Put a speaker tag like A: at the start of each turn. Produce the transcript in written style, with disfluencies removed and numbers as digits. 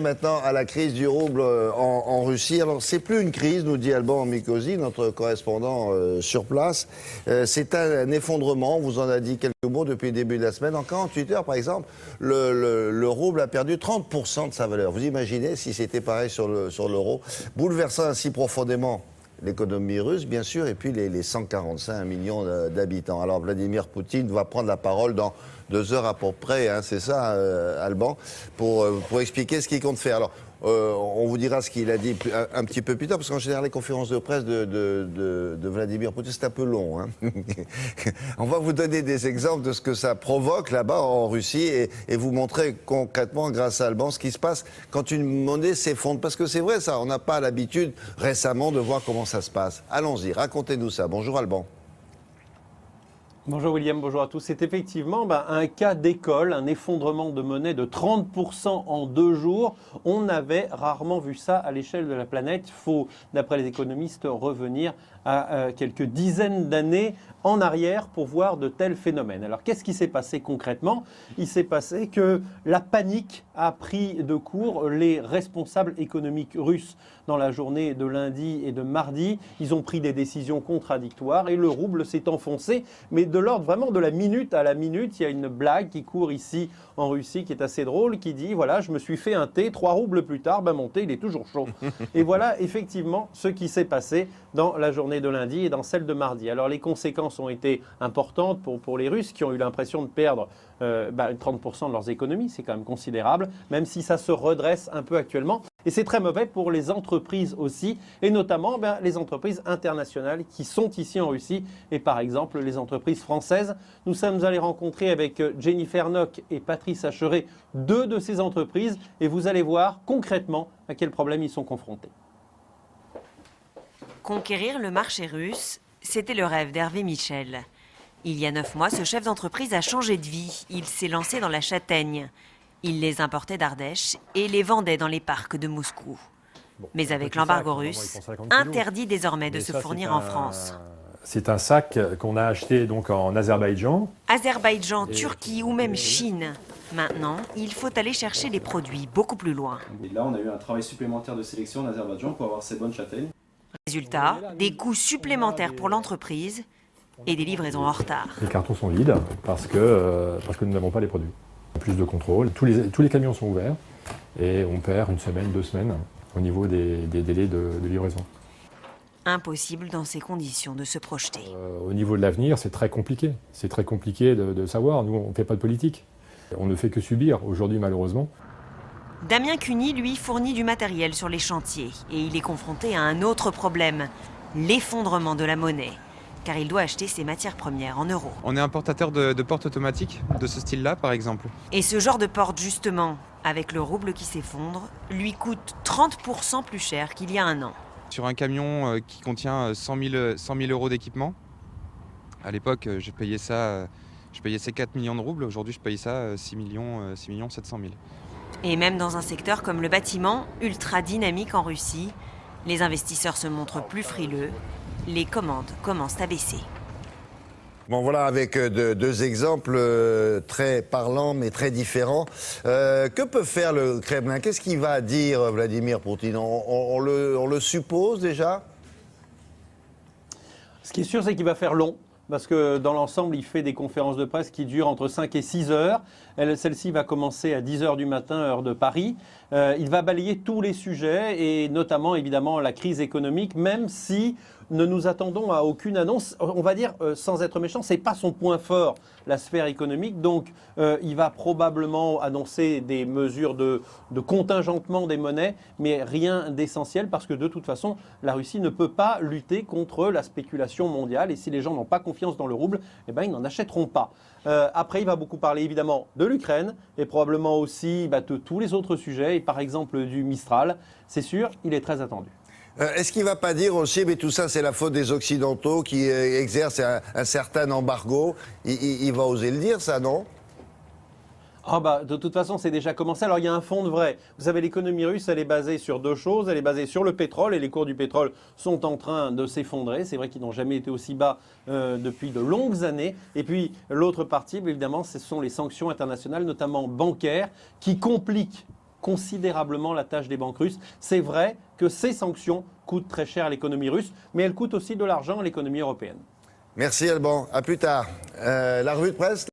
A: Maintenant à la crise du rouble en Russie. Alors c'est plus une crise, nous dit Alban Mikosi, notre correspondant sur place. C'est un effondrement, on vous en a dit quelques mots depuis le début de la semaine. En 48 heures par exemple, le rouble a perdu 30% de sa valeur. Vous imaginez si c'était pareil sur l'euro, bouleversant ainsi profondément l'économie russe, bien sûr, et puis les 145 millions d'habitants. Alors Vladimir Poutine va prendre la parole dans 2 heures à peu près, hein, c'est ça, Alban, pour expliquer ce qu'il compte faire. Alors, on vous dira ce qu'il a dit un petit peu plus tard, parce qu'en général, les conférences de presse de Vladimir Poutine, c'est un peu long. Hein. On va vous donner des exemples de ce que ça provoque là-bas en Russie et vous montrer concrètement, grâce à Alban, ce qui se passe quand une monnaie s'effondre. Parce que c'est vrai ça, on n'a pas l'habitude récemment de voir comment ça se passe. Allons-y, racontez-nous ça. Bonjour Alban.
B: Bonjour William, bonjour à tous. C'est effectivement un cas d'école, un effondrement de monnaie de 30% en 2 jours. On n'avait rarement vu ça à l'échelle de la planète. Il faut, d'après les économistes, revenir à quelques dizaines d'années en arrière pour voir de tels phénomènes. Alors qu'est-ce qui s'est passé concrètement? Il s'est passé que la panique a pris de court les responsables économiques russes dans la journée de lundi et de mardi. Ils ont pris des décisions contradictoires et le rouble s'est enfoncé, mais de l'ordre vraiment de la minute à la minute. Il y a une blague qui court ici en Russie qui est assez drôle, qui dit voilà, je me suis fait un thé, 3 roubles plus tard, mon thé il est toujours chaud. Et voilà effectivement ce qui s'est passé dans la journée de lundi et dans celle de mardi. Alors les conséquences ont été importantes pour les Russes qui ont eu l'impression de perdre 30% de leurs économies, c'est quand même considérable, même si ça se redresse un peu actuellement. Et c'est très mauvais pour les entreprises aussi, et notamment les entreprises internationales qui sont ici en Russie, et par exemple les entreprises françaises. Nous sommes allés rencontrer avec Jennifer Nock et Patrice Acheret 2 de ces entreprises, et vous allez voir concrètement à quels problèmes ils sont confrontés.
C: Conquérir le marché russe, c'était le rêve d'Hervé Michel. Il y a 9 mois, ce chef d'entreprise a changé de vie. Il s'est lancé dans la châtaigne. Il les importait d'Ardèche et les vendait dans les parcs de Moscou. Mais avec l'embargo russe, interdit désormais de se fournir en France.
D: C'est un sac qu'on a acheté donc en Azerbaïdjan.
C: Azerbaïdjan, Turquie ou même Chine. Maintenant, il faut aller chercher les produits beaucoup plus loin.
E: Et là, on a eu un travail supplémentaire de sélection en Azerbaïdjan pour avoir ces bonnes châtaignes.
C: Résultat, des coûts supplémentaires pour l'entreprise et des livraisons en retard.
D: Les cartons sont vides parce que nous n'avons pas les produits. Plus de contrôle, tous les camions sont ouverts et on perd 1 semaine, 2 semaines au niveau des délais de livraison.
C: Impossible dans ces conditions de se projeter.
D: Au niveau de l'avenir, c'est très compliqué. C'est très compliqué de savoir. Nous, on ne fait pas de politique. On ne fait que subir aujourd'hui, malheureusement.
C: Damien Cuny, lui, fournit du matériel sur les chantiers et il est confronté à un autre problème, l'effondrement de la monnaie, car il doit acheter ses matières premières en euros.
F: On est importateur de portes automatiques de ce style-là, par exemple.
C: Et ce genre de porte, justement, avec le rouble qui s'effondre, lui coûte 30% plus cher qu'il y a un an.
F: Sur un camion qui contient 100 000 euros d'équipement, à l'époque, je payais 4 millions de roubles. Aujourd'hui, je paye ça 6 700 000.
C: Et même dans un secteur comme le bâtiment, ultra dynamique en Russie, les investisseurs se montrent plus frileux. Les commandes commencent à baisser.
A: Bon voilà, avec 2 exemples très parlants mais très différents. Que peut faire le Kremlin? Qu'est-ce qu'il va dire Vladimir Poutine? On le suppose déjà?
B: Ce qui est sûr, c'est qu'il va faire long. Parce que dans l'ensemble, il fait des conférences de presse qui durent entre 5 et 6 heures. Celle-ci va commencer à 10 heures du matin, heure de Paris. Il va balayer tous les sujets et notamment évidemment la crise économique, même si ne nous attendons à aucune annonce. On va dire, sans être méchant, ce n'est pas son point fort, la sphère économique. Donc, il va probablement annoncer des mesures de contingentement des monnaies, mais rien d'essentiel parce que de toute façon, la Russie ne peut pas lutter contre la spéculation mondiale. Et si les gens n'ont pas confiance dans le rouble, ils n'en achèteront pas. Après, il va beaucoup parler évidemment de l'Ukraine et probablement aussi de tous les autres sujets, et par exemple du Mistral. C'est sûr, il est très attendu.
A: Est-ce qu'il ne va pas dire aussi, mais tout ça c'est la faute des Occidentaux qui exercent un certain embargo? Il va oser le dire ça, non?
B: De toute façon, c'est déjà commencé. Alors, il y a un fond de vrai. Vous savez, l'économie russe, elle est basée sur 2 choses. Elle est basée sur le pétrole et les cours du pétrole sont en train de s'effondrer. C'est vrai qu'ils n'ont jamais été aussi bas depuis de longues années. Et puis, l'autre partie, évidemment, ce sont les sanctions internationales, notamment bancaires, qui compliquent considérablement la tâche des banques russes. C'est vrai que ces sanctions coûtent très cher à l'économie russe, mais elles coûtent aussi de l'argent à l'économie européenne.
A: Merci Alban, à plus tard. La revue de presse